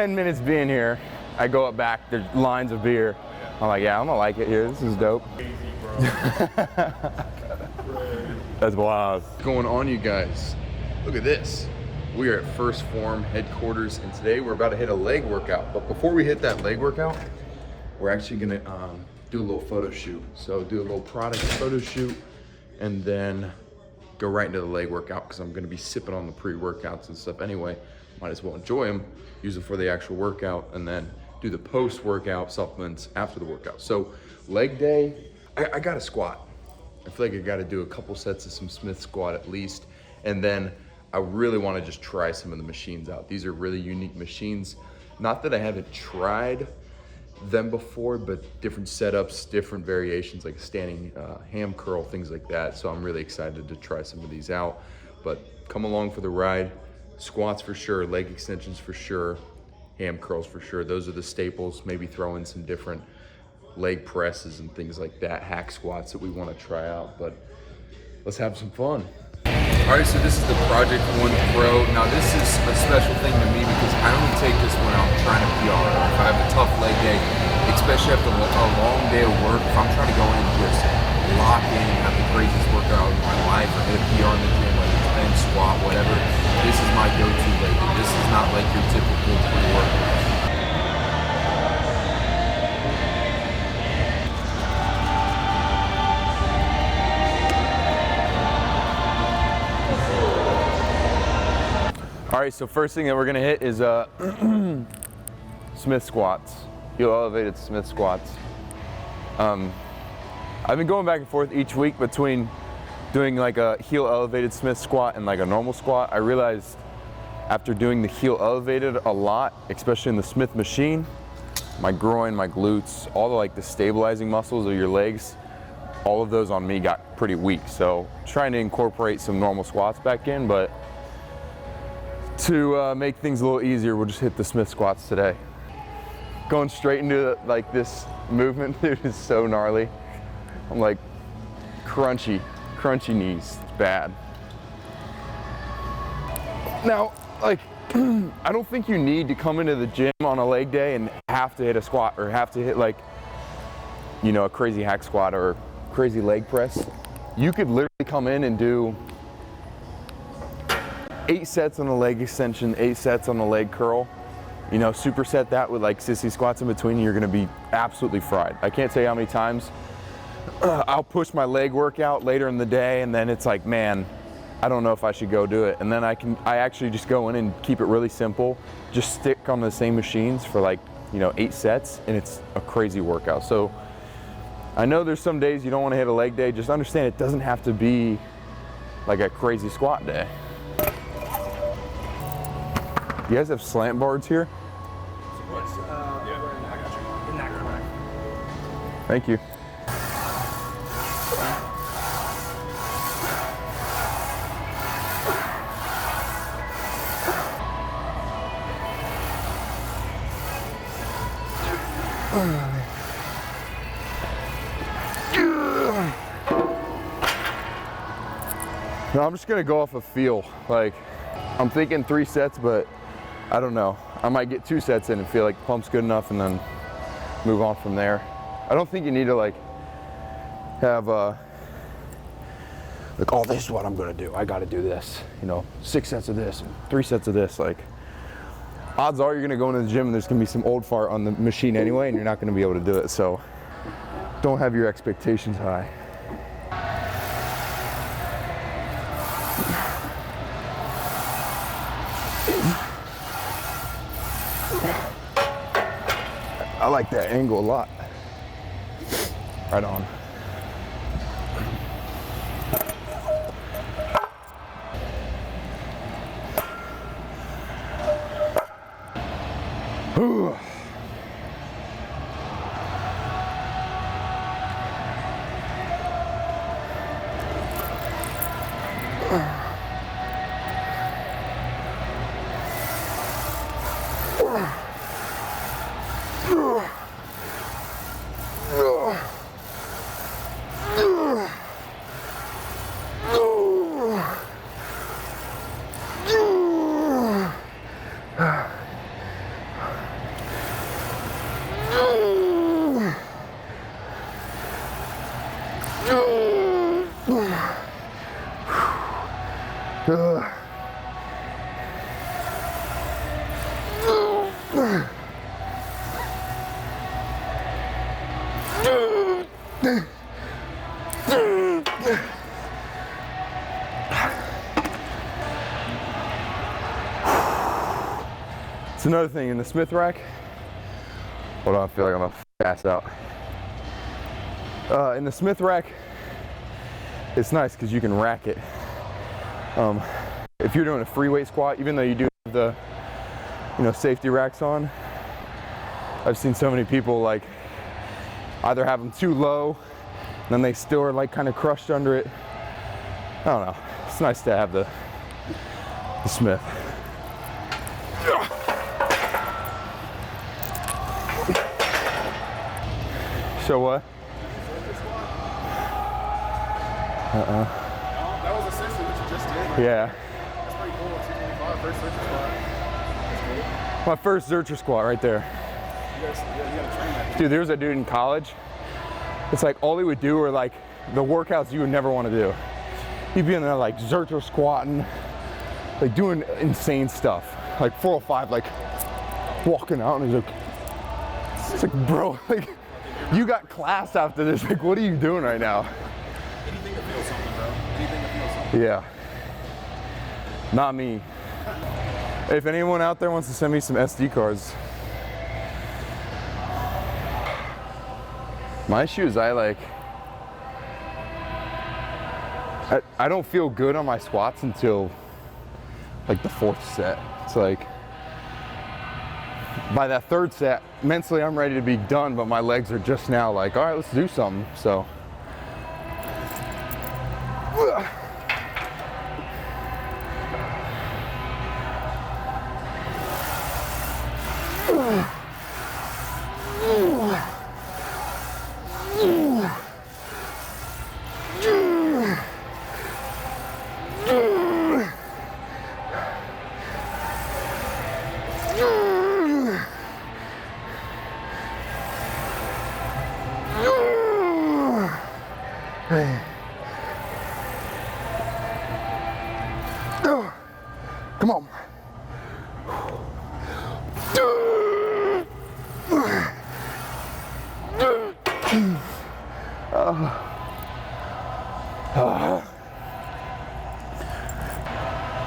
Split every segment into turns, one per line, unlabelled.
10 minutes being here, I go up back, there's lines of beer. I'm like, yeah, I'm gonna like it here. This is dope.
Crazy, bro.
That's wild.
What's going on, you guys? Look at this. We are at First Phorm headquarters, and today we're about to hit a leg workout. But before we hit that leg workout, we're actually gonna do a little photo shoot. So do a little product photo shoot, and then go right into the leg workout, because I'm gonna be sipping on the pre-workouts and stuff anyway. Might as well enjoy them, use it for the actual workout, and then do the post-workout supplements after the workout. So leg day, I gotta squat. I feel like I gotta do a couple sets of some Smith squat at least. And then I really wanna just try some of the machines out. These are really unique machines. Not that I haven't tried them before, but different setups, different variations, like standing ham curl, things like that. So I'm really excited to try some of these out. But come along for the ride. Squats for sure, leg extensions for sure, ham curls for sure. Those are the staples. Maybe throw in some different leg presses and things like that, hack squats that we want to try out. But let's have some fun. All right, so this is the Project 1 Pro. Now this is a special thing to me because I only take this when I'm trying to PR. If I have a tough leg day, especially after a long day of work, if I'm trying to go in and just lock in, have the craziest workout of my life, or hit a PR in the gym, whether it's bench, squat, whatever, this is my go-to leg day. This is not like your typical pre-workout.
All right, so first thing that we're gonna hit is Smith squats, heel elevated Smith squats. I've been going back and forth each week between doing like a heel elevated Smith squat and like a normal squat. I realized after doing the heel elevated a lot, especially in the Smith machine, my groin, my glutes, all the stabilizing muscles of your legs, all of those on me got pretty weak. So trying to incorporate some normal squats back in, but to make things a little easier, we'll just hit the Smith squats today. Going straight into this movement, dude, is so gnarly. I'm like crunchy knees, it's bad. Now, I don't think you need to come into the gym on a leg day and have to hit a squat or have to hit a crazy hack squat or crazy leg press. You could literally come in and do 8 sets on the leg extension, 8 sets on the leg curl. Superset that with sissy squats in between, you're gonna be absolutely fried. I can't tell you how many times I'll push my leg workout later in the day, and then it's like, man, I don't know if I should go do it. And then I actually just go in and keep it really simple, just stick on the same machines for 8 sets, and it's a crazy workout. So I know there's some days you don't wanna hit a leg day, just understand it doesn't have to be like a crazy squat day. You guys have slant boards here?
In that corner.
Thank you. No, I'm just gonna go off a feel. I'm thinking 3 sets, but I don't know. I might get 2 sets in and feel like the pump's good enough and then move on from there. I don't think you need to have oh, this is what I'm gonna do. I gotta do this. 6 sets of this, 3 sets of this. Odds are you're gonna go into the gym and there's gonna be some old fart on the machine anyway, and you're not gonna be able to do it. So don't have your expectations high. I like that angle a lot. Right on. It's another thing in the Smith rack. Hold on, I feel like I'm gonna pass out. In the Smith rack, it's nice because you can rack it. If you're doing a free weight squat, even though you do have the, safety racks on, I've seen so many people like either have them too low, and then they still are like kind of crushed under it. I don't know. It's nice to have the Smith. So what?
That was essentially what you just did.
Yeah.
That's pretty cool. 225, first Zercher squat. That's cool.
My first Zercher squat right there.
You gotta train that.
Dude, there was a dude in college. It's like all he would do are like the workouts you would never want to do. He'd be in there like Zercher squatting, like doing insane stuff. Like 405, like walking out and he's like, it's like, bro, like you got class after this. Like, what are you doing right now?
Anything to feel something, bro. Anything to feel something.
Yeah. Not me. If anyone out there wants to send me some SD cards. My issue is I don't feel good on my squats until like the 4th set. It's like by that 3rd set, mentally I'm ready to be done, but my legs are just now like, all right, let's do something. So. Come on.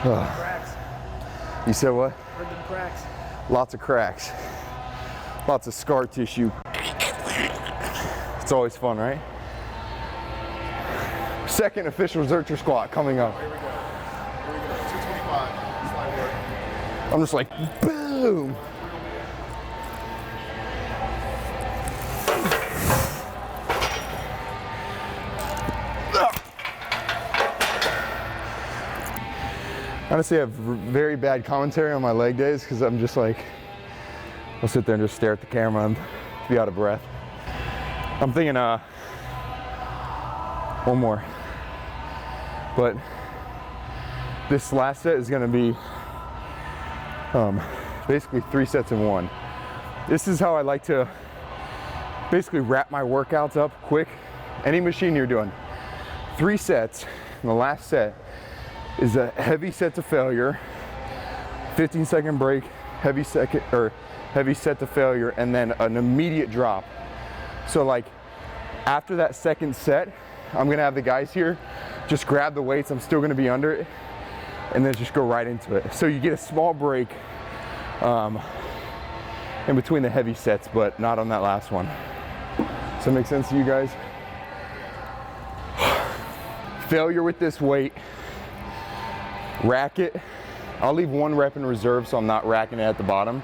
Cracks.
You said what?
Heard them cracks.
Lots of cracks. Lots of scar tissue. It's always fun, right? Second official Zercher squat coming up.
Here we go. 225. Slide work.
I'm just like, boom. Honestly, I have very bad commentary on my leg days because I'm just like, I'll sit there and just stare at the camera and be out of breath. I'm thinking one more. But this last set is gonna be basically 3 sets in 1. This is how I like to basically wrap my workouts up quick. Any machine you're doing, 3 sets, and the last set is a heavy set to failure, 15-second break, heavy set to failure, and then an immediate drop. So like after that 2nd set, I'm gonna have the guys here just grab the weights, I'm still gonna be under it, and then just go right into it. So you get a small break in between the heavy sets, but not on that last one. Does that make sense to you guys? Failure with this weight. Rack it. I'll leave 1 rep in reserve so I'm not racking it at the bottom.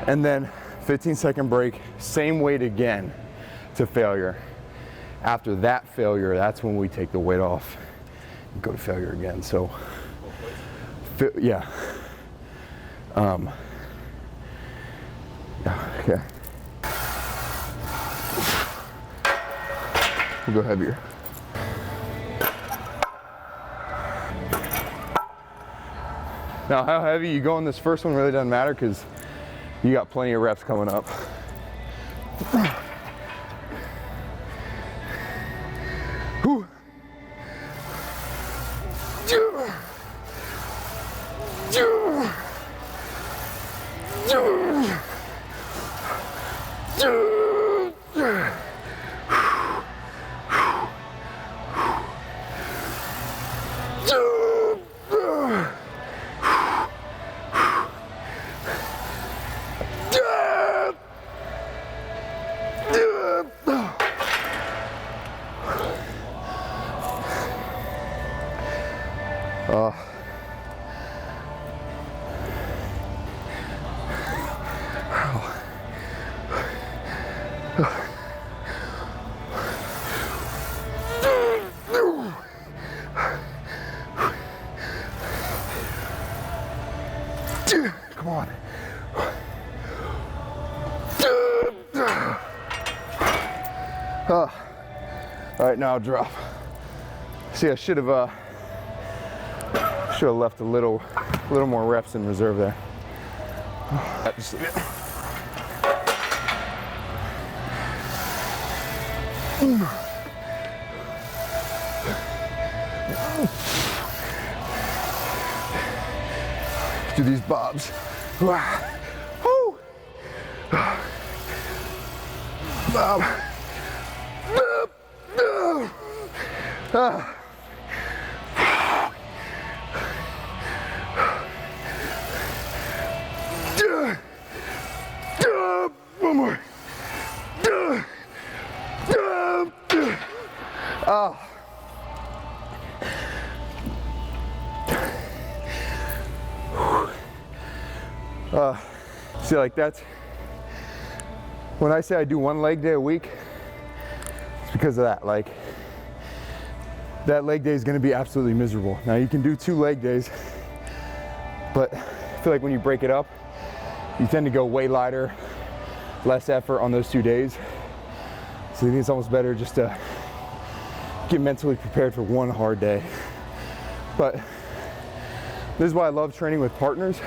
And then 15-second break, same weight again to failure. After that failure, that's when we take the weight off and go to failure again. So, yeah. Yeah, okay. We'll go heavier. Now, how heavy you go in this first one really doesn't matter because you got plenty of reps coming up. Whew. Come on. All right, now I'll drop. See, I should have left a little more reps in reserve there. Just, do these bobs. Woo. Bob. One more. See, like that's, when I say I do one leg day a week, it's because of that. Like, that leg day is going to be absolutely miserable. Now you can do 2 leg days, but I feel like when you break it up, you tend to go way lighter, less effort on those 2 days. So I think it's almost better just to get mentally prepared for one hard day. But this is why I love training with partners,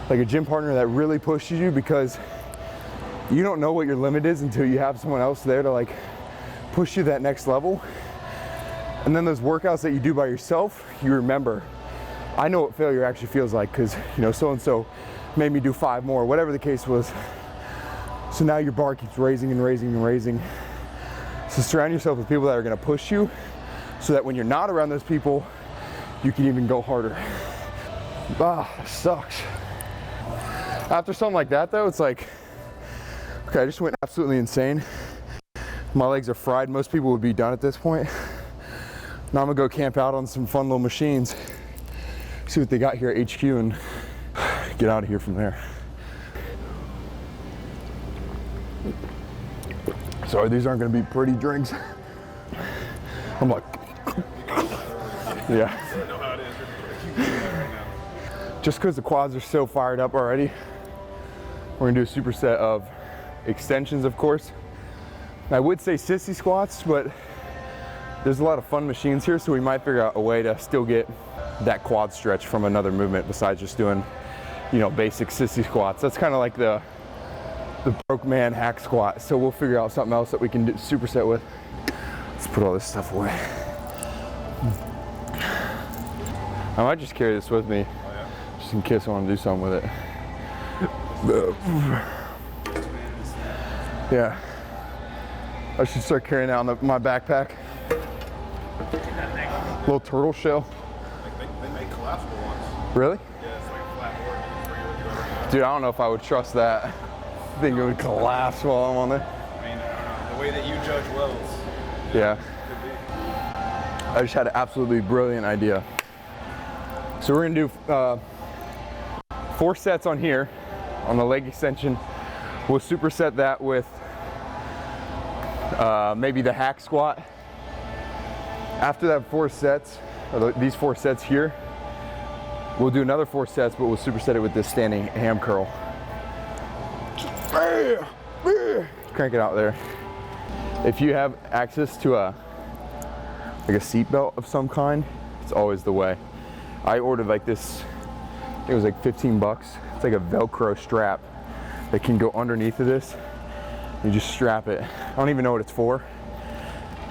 like a gym partner that really pushes you, because you don't know what your limit is until you have someone else there to like push you that next level. And then those workouts that you do by yourself, you remember, I know what failure actually feels like, because you know, so-and-so made me do 5 more, whatever the case was. So now your bar keeps raising and raising and raising. So surround yourself with people that are gonna push you, so that when you're not around those people, you can even go harder. Ah, that sucks. After something like that though, it's like, okay, I just went absolutely insane. My legs are fried. Most people would be done at this point. Now I'm gonna go camp out on some fun little machines, see what they got here at HQ, and get out of here from there. Sorry, these aren't gonna be pretty drinks. I'm like, yeah. Just because the quads are so fired up already, we're gonna do a superset of extensions, of course. I would say sissy squats, but there's a lot of fun machines here, so we might figure out a way to still get that quad stretch from another movement besides just doing, you know, basic sissy squats. That's kind of like the broke man hack squat. So we'll figure out something else that we can do superset with. Let's put all this stuff away. I might just carry this with me, just in case I want to do something with it. Yeah, I should start carrying out my backpack. Little turtle shell.
They make collapsible ones.
Really?
Yeah, it's like a flat board.
Dude, I don't know if I would trust that. I think it would collapse while I'm on there.
I mean, I don't know. The way that you judge welds.
Yeah.
Could be.
I just had an absolutely brilliant idea. So we're gonna do 4 sets on here, on the leg extension. We'll superset that with maybe the hack squat. After that 4 sets, or these 4 sets here, we'll do another 4 sets, but we'll superset it with this standing ham curl. Crank it out there. If you have access to like a seat belt of some kind, it's always the way. I ordered like this, I think it was like 15 bucks. It's like a Velcro strap that can go underneath of this. You just strap it. I don't even know what it's for,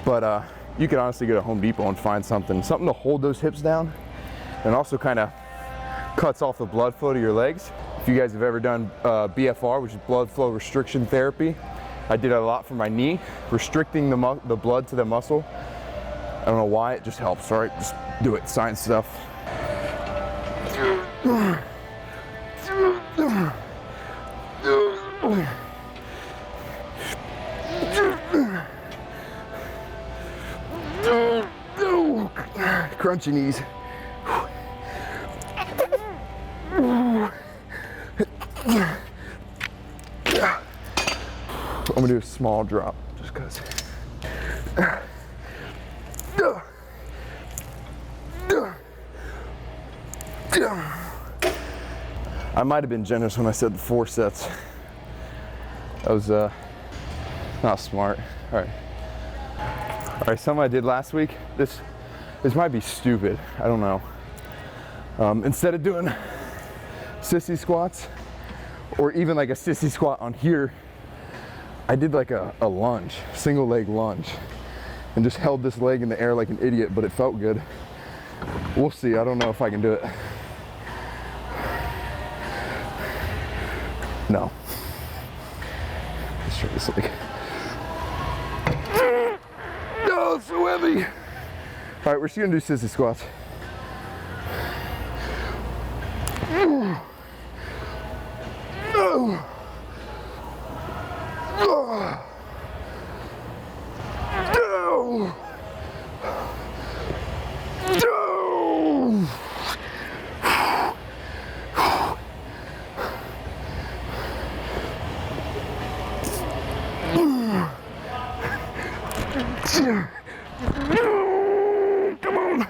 but you could honestly go to Home Depot and find something to hold those hips down, and also kind of cuts off the blood flow to your legs. If you guys have ever done BFR, which is blood flow restriction therapy, I did it a lot for my knee, restricting the blood to the muscle. I don't know why, it just helps, all right? Just do it, science stuff. Crunchy knees. I'm gonna do a small drop, just cause. I might have been generous when I said the 4 sets. That was not smart. All right, something I did last week. This might be stupid, I don't know. Instead of doing sissy squats, or even like a sissy squat on here, I did like a lunge, single leg lunge, and just held this leg in the air like an idiot, but it felt good. We'll see, I don't know if I can do it. No. Let's try this leg. No, it's so heavy. All right, we're just gonna do sissy squats. Come on.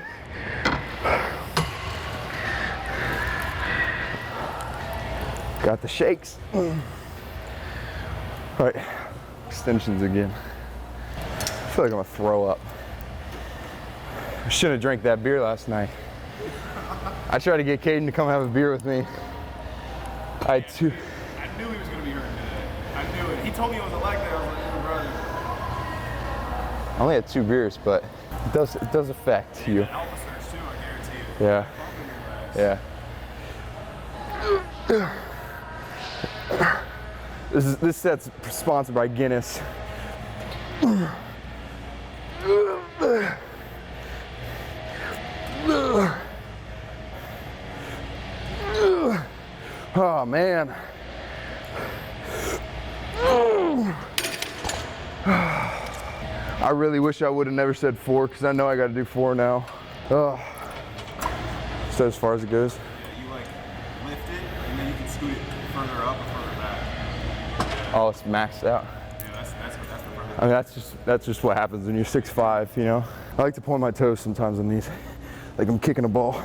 Got the shakes. All right, extensions again. I feel like I'm gonna throw up. I shouldn't have drank that beer last night. I tried to get Caden to come have a beer with me. I had 2.
I knew he was going to be hurting today. I knew it. He told me it was a leg day. I was like, oh, brother.
I only had 2 beers, but it does affect you.
Alpha surge too, I guarantee you.
Yeah. This set's sponsored by Guinness. Oh man. I really wish I would have never said 4 because I know I got to do 4 now. Oh. Is that as far as it goes?
Yeah, you like lift it and then you can scoot it further up or further back.
Oh, it's maxed out.
Yeah, that's the further.
I mean, that's just what happens when you're 6'5", you know? I like to point my toes sometimes on these, like I'm kicking a ball.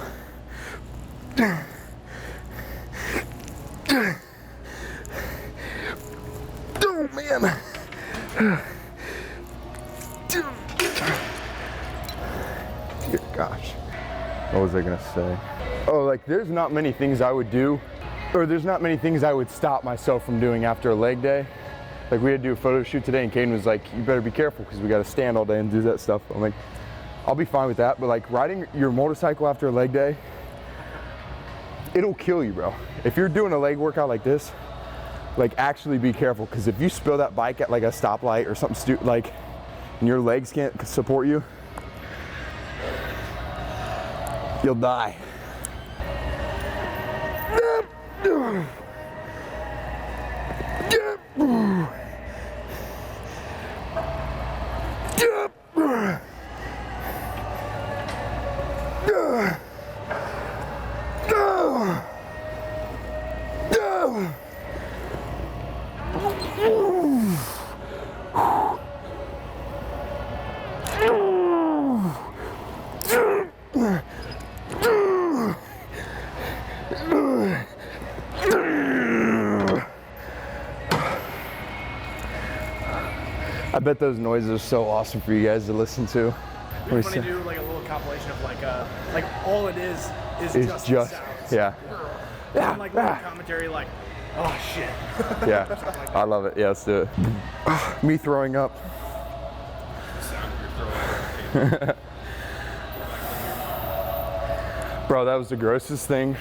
Oh man. Dear gosh. What was I gonna say? Oh, like there's not many things I would do, or there's not many things I would stop myself from doing after a leg day. Like we had to do a photo shoot today and Caden was like, you better be careful because we gotta stand all day and do that stuff. I'm like, I'll be fine with that, but like riding your motorcycle after a leg day, it'll kill you, bro. If you're doing a leg workout like this, like actually be careful because if you spill that bike at like a stoplight or something stupid, like, and your legs can't support you, you'll die. I bet those noises are so awesome for you guys to listen to.
It'd be funny to do like a little compilation of like all it is just sounds.
Yeah.
And like little commentary like, oh shit.
Yeah,
like
I love it. Yeah, let's do it. Me throwing up.
The sound of your throat.
Bro, that was the grossest thing.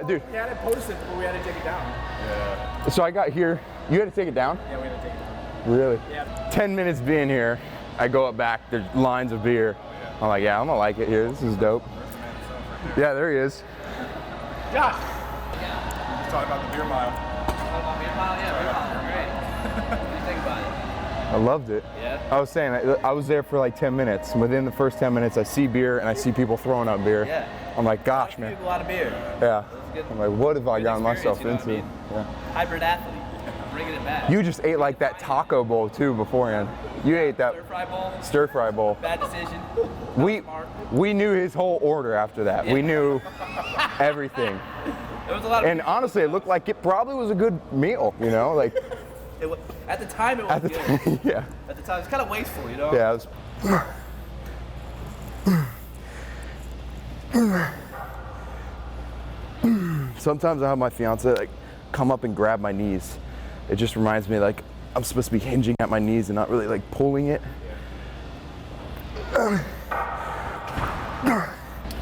Dude.
We had it posted, but we had to take it down. Yeah.
So I got here. You had to take it down?
Yeah, we had to take it down.
Really?
Yeah.
10 minutes being here, I go up back, there's lines of beer. I'm like, yeah, I'm gonna like it here. This is dope. Yeah, there he is.
Josh! Yeah. Let's talk about the beer mile.
Talk about beer mile? Yeah, beer mile. Great. What do you think about it?
I loved it.
Yeah?
I was saying, I was there for like 10 minutes. Within the first 10 minutes, I see beer and I see people throwing up beer.
Yeah.
I'm like, gosh, man.
A lot of beer.
Yeah.
Good.
I'm like, what have I gotten myself
experience,
into?
you know what I mean?
Yeah.
Hybrid athlete. bringing it back.
You just ate like that taco bowl too beforehand. You ate that
Stir-fry bowl.
stir-fry bowl.
Bad decision.
We knew his whole order after that. We knew everything.
There was a lot of
And honestly, it looked like it probably was a good meal, you know, like
at the time it was
at the
good.
time, yeah.
At the time, it's kind of wasteful, you know?
Yeah, it was. Sometimes I have my fiance like come up and grab my knees. It just reminds me like I'm supposed to be hinging at my knees and not really like pulling it.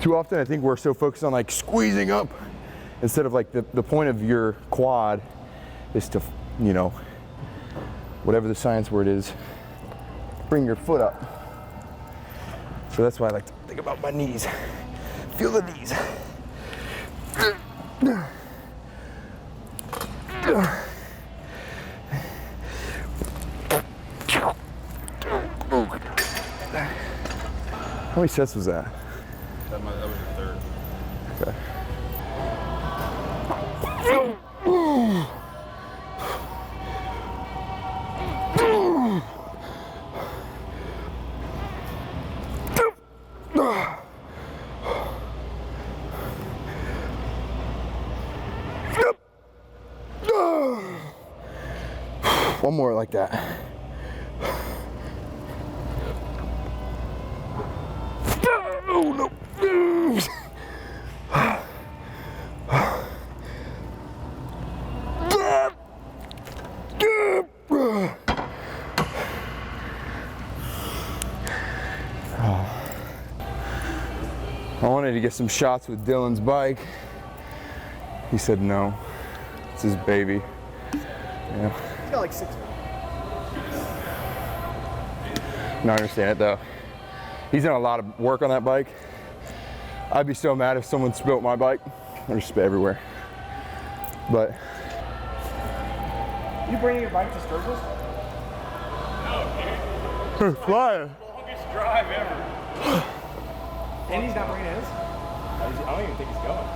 Too often I think we're so focused on like squeezing up instead of like the point of your quad is to, you know, whatever the science word is, bring your foot up. So that's why I like to think about my knees. Feel the knees. How many sets was that?
That was your third.
Okay. One more like that. Oh no. I wanted to get some shots with Dylan's bike. He said no. It's his baby. Yeah.
He's got like 6 minutes.
No, I understand it though. He's done a lot of work on that bike. I'd be so mad if someone spilt my bike. I just spit everywhere. But
You bringing your bike to Sturgis?
flying.
Longest drive ever. And he's not bringing his? I don't even think he's going.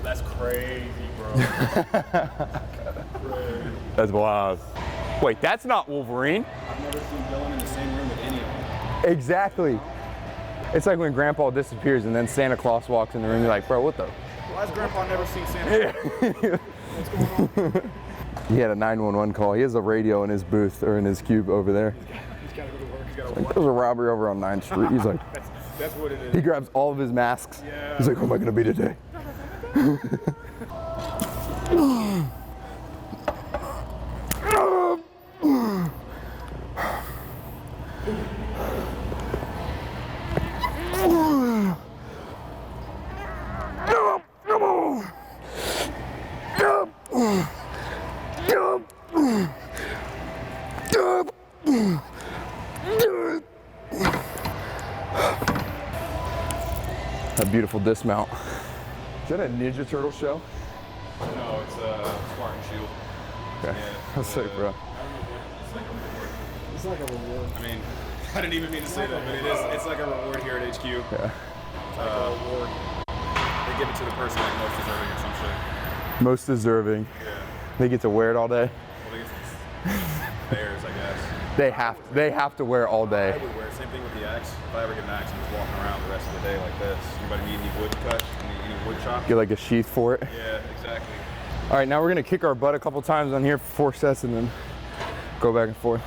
That's crazy, bro.
That's wild. Wait, that's not Wolverine.
I've never seen Dylan in the same room with any of them.
Exactly. It's like when Grandpa disappears and then Santa Claus walks in the room. You're like, bro, what the?
Why has Grandpa never seen Santa? What's going on?
He had a 911 call. He has a radio in his booth or in his cube over there.
He's got to go to work. He's got to
Like, there was a robbery over on 9th Street. He's like,
That's what it is.
he grabs all of his masks.
Yeah.
He's like, who am I gonna be today? A beautiful dismount. Is that a Ninja Turtle show?
No, it's Spartan Shield.
Okay.
Yeah.
That's sick, bro.
It's like a reward. I mean, I didn't even mean to say that, but it is. It's like a reward here at HQ.
Yeah.
It's like a reward. They give it to the person like most deserving or some shit.
Most deserving.
Yeah.
They get to wear it all day.
Well, they get theirs, I guess.
They have to wear it all
I
day.
would wear it. Same thing with the axe. If I ever get an axe, I'm just walking around the rest of the day like this. Anybody need any wood cut? Any wood chop?
Get like a sheath for it.
Yeah, exactly.
All right, now we're gonna kick our butt a couple times on here for 4 sets and then go back and forth.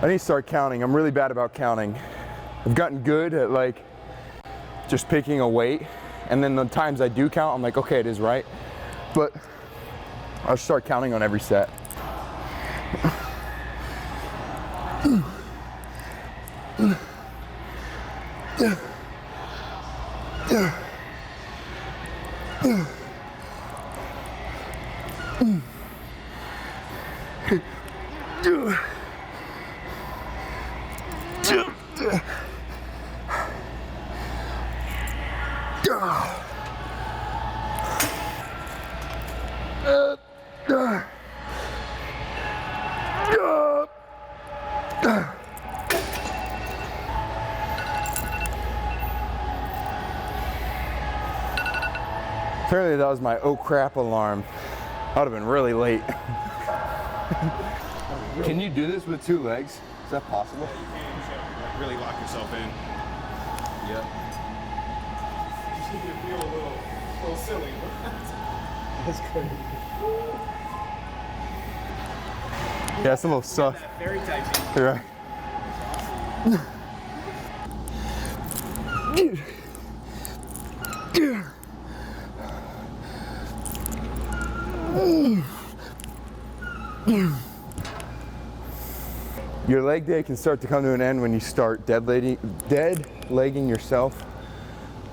I need to start counting. I'm really bad about counting. I've gotten good at like just picking a weight. And then the times I do count, I'm like, okay, it is right. But I'll start counting on every set. Apparently that was my oh crap alarm. I would have been really late. Can you do this with 2 legs? Is that possible?
You can, like, really lock yourself in.
Yeah.
You just need to feel a little silly.
That's crazy. Yeah, it's a little sus.
Very tight.
You're right. Your leg day can start to come to an end when you start dead legging yourself.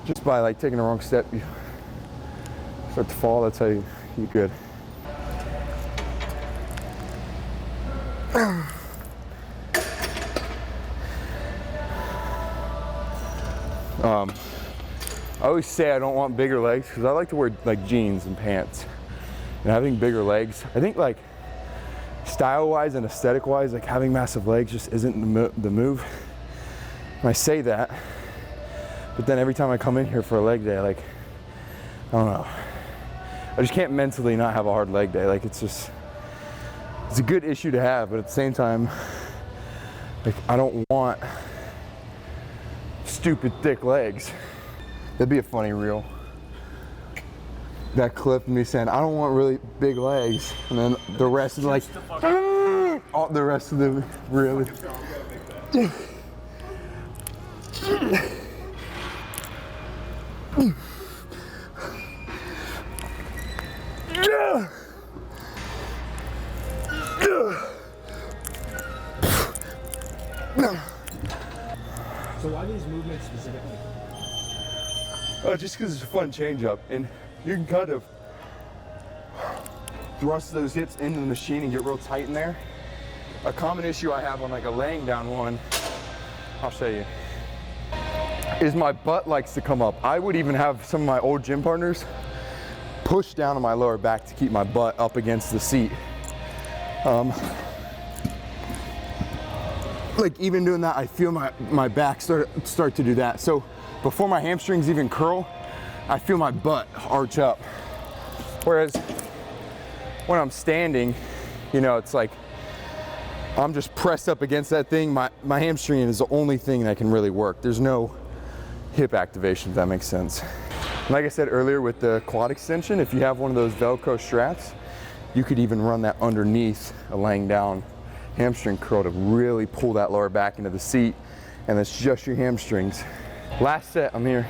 Just by like taking the wrong step, you start to fall. That's how you're good. I always say I don't want bigger legs because I like to wear like jeans and pants. And having bigger legs, I think like style-wise and aesthetic-wise, like having massive legs just isn't the move. And I say that, but then every time I come in here for a leg day, like, I don't know. I just can't mentally not have a hard leg day. Like it's a good issue to have, but at the same time, like I don't want stupid thick legs. That'd be a funny reel. That clip of me saying, I don't want really big legs. And then the rest is like, all the rest of them really.
So why these movements specifically?
Just because it's a fun change up. And you can kind of thrust those hips into the machine and get real tight in there. A common issue I have on like a laying down one, I'll show you, is my butt likes to come up. I would even have some of my old gym partners push down on my lower back to keep my butt up against the seat. Like even doing that, I feel my back start to do that. So before my hamstrings even curl, I feel my butt arch up. Whereas when I'm standing, you know, it's like I'm just pressed up against that thing. My hamstring is the only thing that can really work. There's no hip activation, if that makes sense. Like I said earlier with the quad extension, if you have one of those Velcro straps, you could even run that underneath a laying down hamstring curl to really pull that lower back into the seat, and that's just your hamstrings. Last set, I'm here.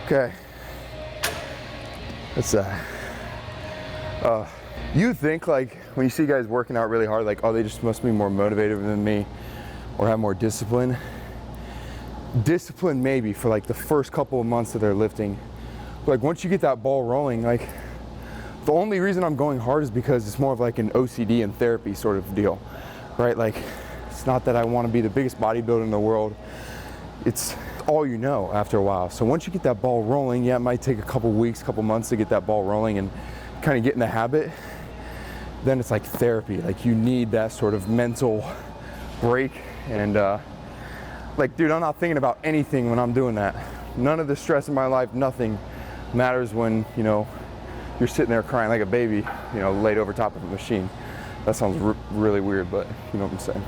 Okay, that's you think like when you see guys working out really hard, like, oh, they just must be more motivated than me or have more discipline. Discipline maybe for like the first couple of months that they're lifting. But like once you get that ball rolling, like the only reason I'm going hard is because it's more of like an OCD and therapy sort of deal, right? Like it's not that I want to be the biggest bodybuilder in the world. It's all you know after a while. So once you get that ball rolling, yeah, it might take a couple weeks, couple months to get that ball rolling and kind of get in the habit. Then it's like therapy. Like you need that sort of mental break. And like, dude, I'm not thinking about anything when I'm doing that. None of the stress in my life, nothing matters when, you know, you're sitting there crying like a baby, you know, laid over top of a machine. That sounds really weird, but you know what I'm saying.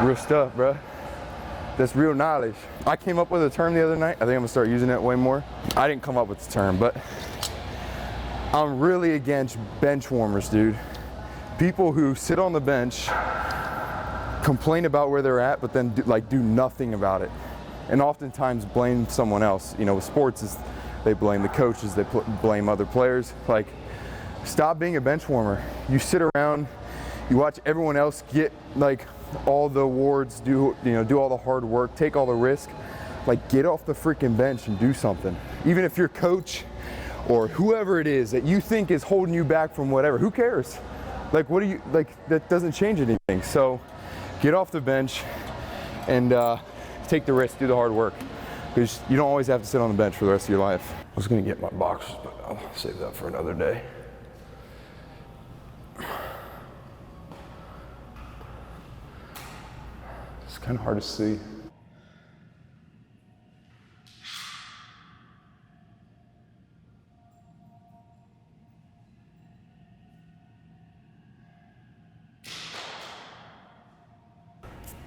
Real stuff, bro. That's real knowledge. I came up with a term the other night. I think I'm gonna start using it way more. I didn't come up with the term, but I'm really against bench warmers, dude. People who sit on the bench, complain about where they're at, but then do nothing about it. And oftentimes blame someone else. You know, with sports, is they blame the coaches, they blame other players. Like, stop being a bench warmer. You sit around, you watch everyone else get like all the awards, do all the hard work, take all the risk. Like, get off the freaking bench and do something. Even if your coach or whoever it is that you think is holding you back from whatever, who cares? Like, what do you, like, that doesn't change anything. So get off the bench and take the risk, do the hard work. Because you don't always have to sit on the bench for the rest of your life. I was gonna get my boxers, but I'll save that for another day. It's kind of hard to see.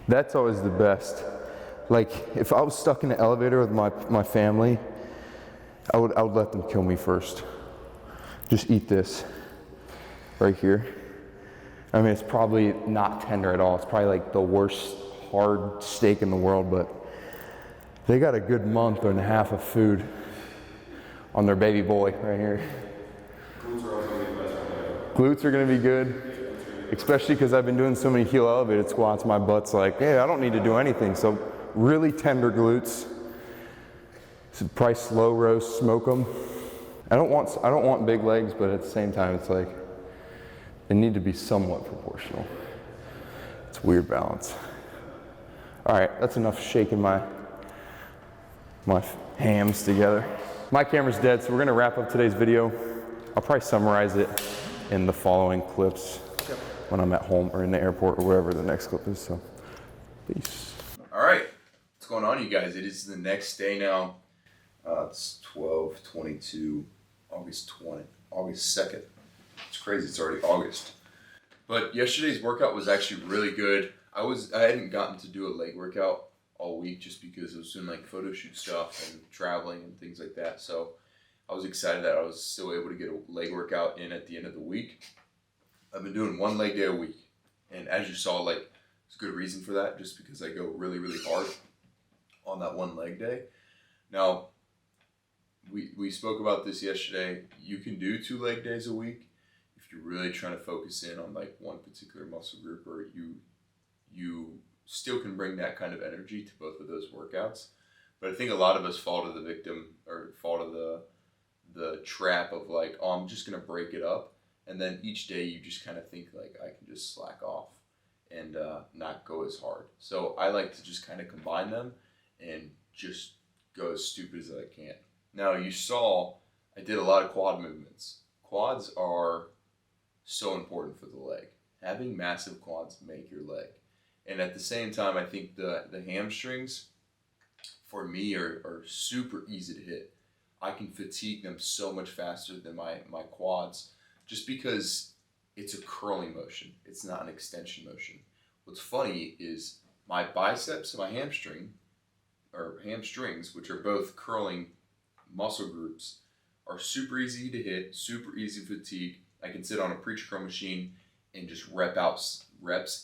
That's always the best. Like, if I was stuck in an elevator with my family, I would let them kill me first. Just eat this right here. I mean, it's probably not tender at all. It's probably like the worst hard steak in the world, but they got a good month and a half of food on their baby boy right here. Glutes are gonna be good. Especially because I've been doing so many heel elevated squats, my butt's like, hey, I don't need to do anything. So really tender glutes. So probably slow roast, smoke them. I don't want big legs, but at the same time, it's like, they need to be somewhat proportional. It's a weird balance. All right, that's enough shaking my hams together. My camera's dead, so we're gonna wrap up today's video. I'll probably summarize it in the following clips when I'm at home or in the airport or wherever the next clip is, so peace.
All right, what's going on, you guys? It is the next day now. It's 12/22, August 2nd. It's crazy, it's already August. But yesterday's workout was actually really good. I hadn't gotten to do a leg workout all week just because I was doing like photo shoot stuff and traveling and things like that. So I was excited that I was still able to get a leg workout in at the end of the week. I've been doing one leg day a week, and as you saw, like, there's a good reason for that, just because I go really, really hard on that one leg day. Now, we spoke about this yesterday. You can do 2 leg days a week if you're really trying to focus in on like one particular muscle group, or you still can bring that kind of energy to both of those workouts. But I think a lot of us fall to the trap of like, oh, I'm just gonna break it up. And then each day you just kind of think like, I can just slack off and not go as hard. So I like to just kind of combine them and just go as stupid as I can. Now you saw I did a lot of quad movements. Quads are so important for the leg. Having massive quads make your leg. And at the same time, I think the hamstrings for me are super easy to hit. I can fatigue them so much faster than my quads, just because it's a curling motion. It's not an extension motion. What's funny is my biceps and my hamstrings, which are both curling muscle groups, are super easy to hit, super easy to fatigue. I can sit on a preacher curl machine and just reps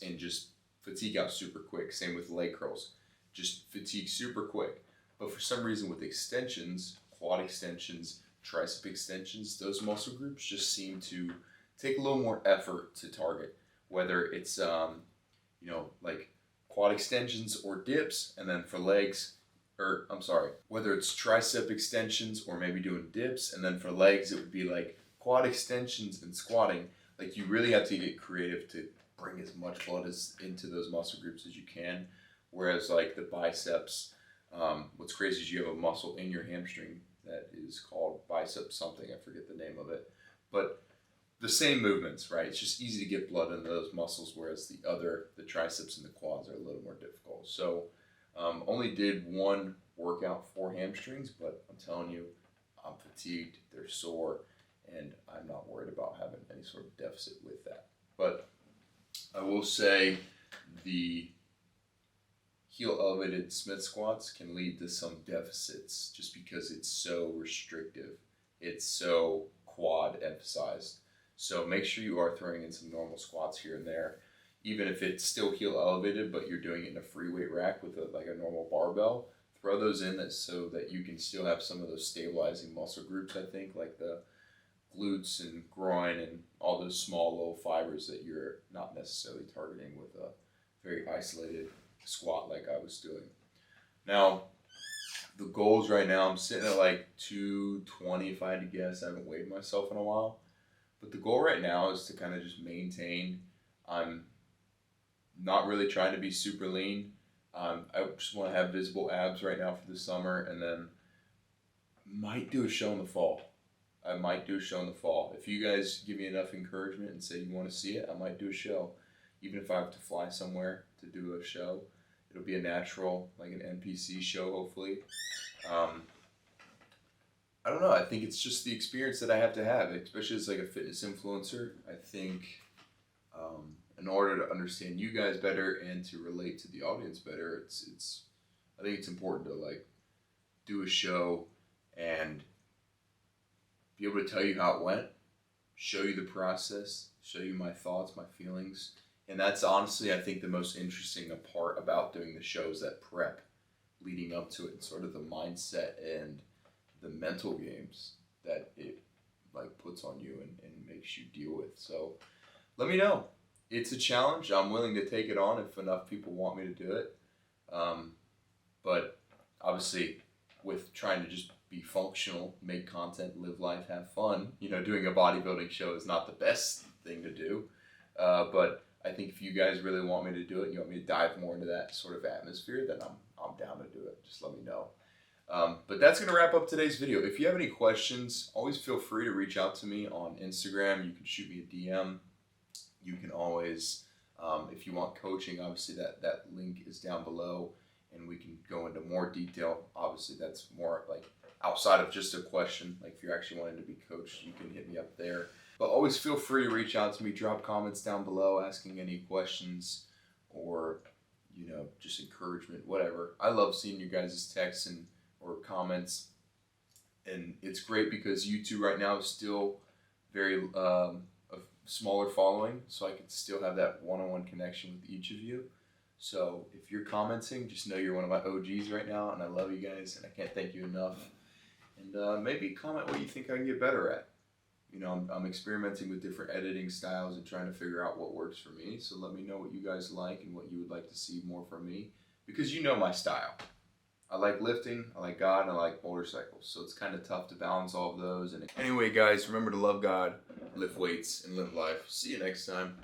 and just fatigue out super quick. Same with leg curls, just fatigue super quick. But for some reason with extensions, quad extensions, tricep extensions, those muscle groups just seem to take a little more effort to target, whether it's like quad extensions or dips. And then for legs, whether it's tricep extensions or maybe doing dips, and then for legs it would be like quad extensions and squatting. Like, you really have to get creative to bring as much blood into those muscle groups as you can. Whereas like the biceps, what's crazy is you have a muscle in your hamstring that is called bicep something, I forget the name of it, but the same movements, right? It's just easy to get blood into those muscles, whereas the triceps and the quads are a little more difficult. So only did one workout for hamstrings, but I'm telling you, I'm fatigued, they're sore, and I'm not worried about having any sort of deficit with that. But I will say the heel elevated Smith squats can lead to some deficits just because it's so restrictive. It's so quad emphasized. So make sure you are throwing in some normal squats here and there, even if it's still heel elevated, but you're doing it in a free weight rack with like a normal barbell. Throw those in so that you can still have some of those stabilizing muscle groups, I think, like the glutes and groin and all those small little fibers that you're not necessarily targeting with a very isolated squat like I was doing. Now, the goals right now, I'm sitting at like 220 if I had to guess. I haven't weighed myself in a while. But the goal right now is to kind of just maintain. I'm not really trying to be super lean. I just want to have visible abs right now for the summer, and then might do a show in the fall. I might do a show in the fall. If you guys give me enough encouragement and say you want to see it, I might do a show. Even if I have to fly somewhere to do a show, it'll be a natural, like an NPC show, hopefully. I don't know. I think it's just the experience that I have to have, especially as like a fitness influencer. I think in order to understand you guys better and to relate to the audience better, I think it's important to like do a show and be able to tell you how it went, show you the process, show you my thoughts, my feelings. And that's honestly, I think, the most interesting part about doing the show is that prep leading up to it, and sort of the mindset and the mental games that it like puts on you and makes you deal with. So let me know. It's a challenge. I'm willing to take it on if enough people want me to do it. But obviously with trying to just be functional, make content, live life, have fun, doing a bodybuilding show is not the best thing to do. But I think if you guys really want me to do it, you want me to dive more into that sort of atmosphere, then I'm down to do it. Just let me know. But that's going to wrap up today's video. If you have any questions, always feel free to reach out to me on Instagram. You can shoot me a DM. You can always, if you want coaching, obviously that link is down below, and we can go into more detail. Obviously, that's more like outside of just a question. Like if you're actually wanting to be coached, you can hit me up there. But always feel free to reach out to me, drop comments down below asking any questions or, just encouragement, whatever. I love seeing you guys' texts or comments. And it's great because YouTube right now is still very a smaller following, so I can still have that one-on-one connection with each of you. So if you're commenting, just know you're one of my OGs right now, and I love you guys, and I can't thank you enough. And maybe comment what you think I can get better at. I'm experimenting with different editing styles and trying to figure out what works for me. So let me know what you guys like and what you would like to see more from me, because you know my style. I like lifting, I like God, and I like motorcycles. So it's kind of tough to balance all of those. And anyway, guys, remember to love God, lift weights, and live life. See you next time.